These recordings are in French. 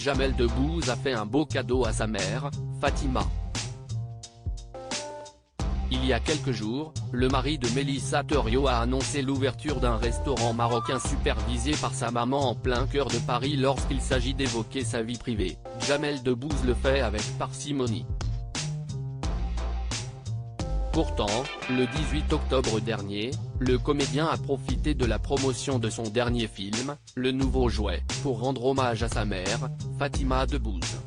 Jamel Debbouze a fait un beau cadeau à sa mère, Fatima. Il y a quelques jours, le mari de Mélissa Thériault a annoncé l'ouverture d'un restaurant marocain supervisé par sa maman en plein cœur de Paris. Lorsqu'il s'agit d'évoquer sa vie privée, Jamel Debbouze le fait avec parcimonie. Pourtant, le 18 octobre dernier, le comédien a profité de la promotion de son dernier film, Le Nouveau Jouet, pour rendre hommage à sa mère, Fatima Debbouze.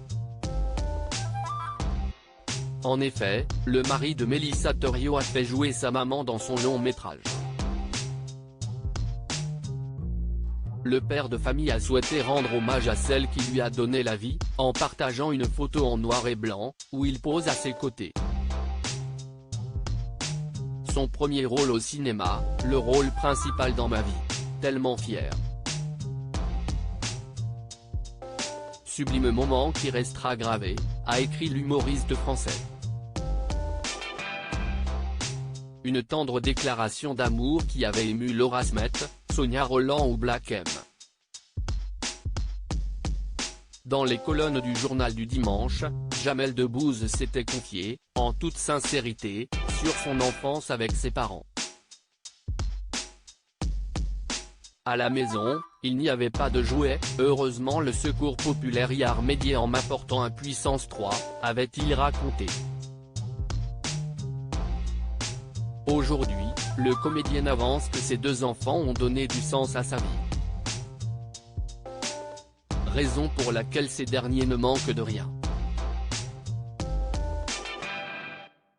En effet, le mari de Mélissa Thériault a fait jouer sa maman dans son long métrage. Le père de famille a souhaité rendre hommage à celle qui lui a donné la vie, en partageant une photo en noir et blanc, où il pose à ses côtés. Son premier rôle au cinéma, le rôle principal dans ma vie. Tellement fier. Sublime moment qui restera gravé, a écrit l'humoriste français. Une tendre déclaration d'amour qui avait ému Laura Smet, Sonia Rolland ou Black M. Dans les colonnes du journal du dimanche, Jamel Debbouze s'était confié, en toute sincérité, sur son enfance avec ses parents. À la maison, il n'y avait pas de jouets, heureusement le secours populaire y a remédié en m'apportant un puissance 3, avait-il raconté. Aujourd'hui, le comédien avance que ses deux enfants ont donné du sens à sa vie. Raison pour laquelle ces derniers ne manquent de rien.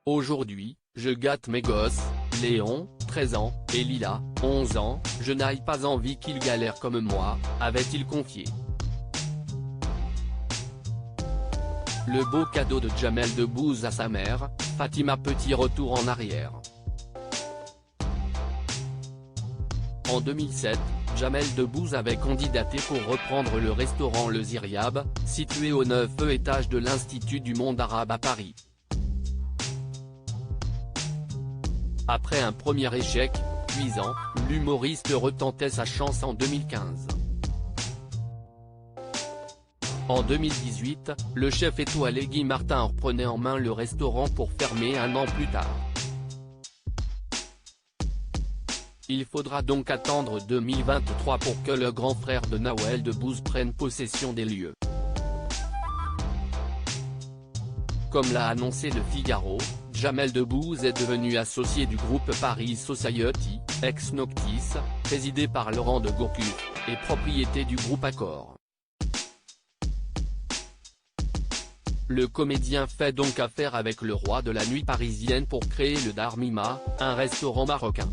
Aujourd'hui, je gâte mes gosses, Léon, 13 ans, et Lila, 11 ans, je n'ai pas envie qu'ils galèrent comme moi, avait-il confié. Le beau cadeau de Jamel Debbouze à sa mère, Fatima. Petit retour en arrière. En 2007, Jamel Debbouze avait candidaté pour reprendre le restaurant Le Ziryab, situé au 9e étage de l'Institut du Monde Arabe à Paris. Après un premier échec, cuisant, l'humoriste retentait sa chance en 2015. En 2018, le chef étoilé Guy Martin reprenait en main le restaurant pour fermer un an plus tard. Il faudra donc attendre 2023 pour que le grand frère de Nawel Debbouze prenne possession des lieux. Comme l'a annoncé Le Figaro, Jamel Debbouze est devenu associé du groupe Paris Society, ex-Noctis, présidé par Laurent de Gourcuff, et propriété du groupe Accor. Le comédien fait donc affaire avec le roi de la nuit parisienne pour créer le Dar Mima, un restaurant marocain.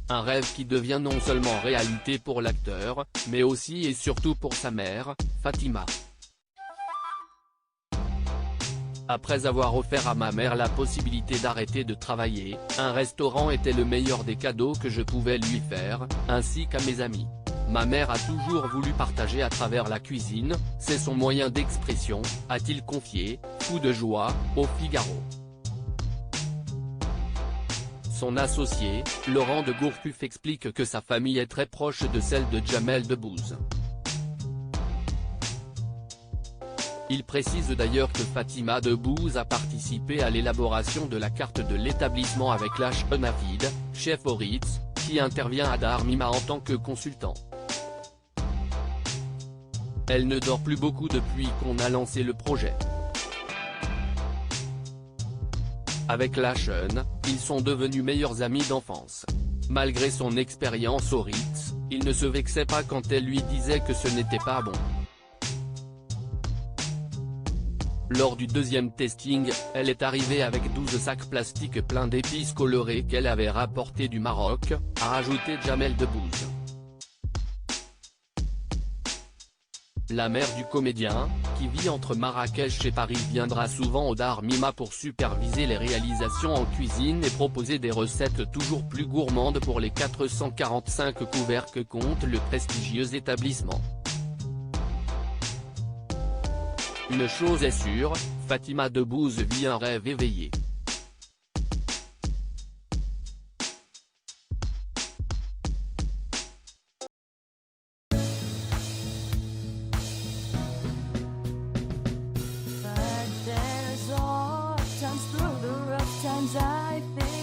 Un rêve qui devient non seulement réalité pour l'acteur, mais aussi et surtout pour sa mère, Fatima. Après avoir offert à ma mère la possibilité d'arrêter de travailler, un restaurant était le meilleur des cadeaux que je pouvais lui faire, ainsi qu'à mes amis. Ma mère a toujours voulu partager à travers la cuisine, c'est son moyen d'expression, a-t-il confié, fou de joie, au Figaro. Son associé, Laurent de Gourcuff, explique que sa famille est très proche de celle de Jamel Debbouze. Il précise d'ailleurs que Fatima Debbouze a participé à l'élaboration de la carte de l'établissement avec Lach Navid, chef au Ritz, qui intervient à Dar Mima en tant que consultant. Elle ne dort plus beaucoup depuis qu'on a lancé le projet. Avec Lachen, ils sont devenus meilleurs amis d'enfance. Malgré son expérience au Ritz, il ne se vexait pas quand elle lui disait que ce n'était pas bon. Lors du deuxième testing, elle est arrivée avec 12 sacs plastiques pleins d'épices colorées qu'elle avait rapportés du Maroc, a rajouté Jamel Debbouze. La mère du comédien, qui vit entre Marrakech et Paris, viendra souvent au Dar Mima pour superviser les réalisations en cuisine et proposer des recettes toujours plus gourmandes pour les 445 couverts que compte le prestigieux établissement. Une chose est sûre, Fatima Debbouze vit un rêve éveillé. Sometimes through the rough times I feel